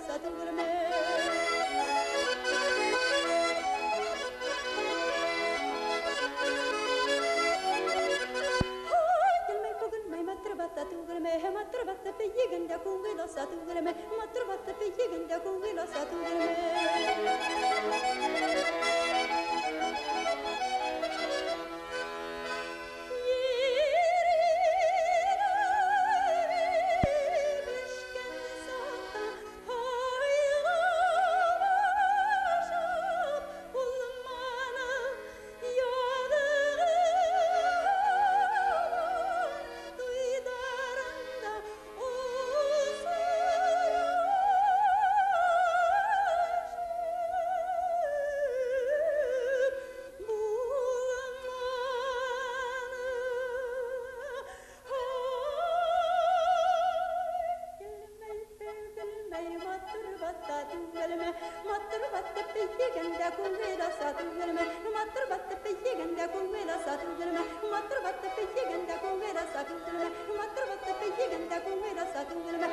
satılırme. Matır battı peyiginde kuvvela satılırme. Matır battı peyiginde kuvvela satılırme. Matır battı peyiginde kuvvela satılırme. Matır battı peyiginde kuvvela satılırme. Matır battı peyiginde kuvvela satılırme. Matır battı peyiginde kuvvela satılırme.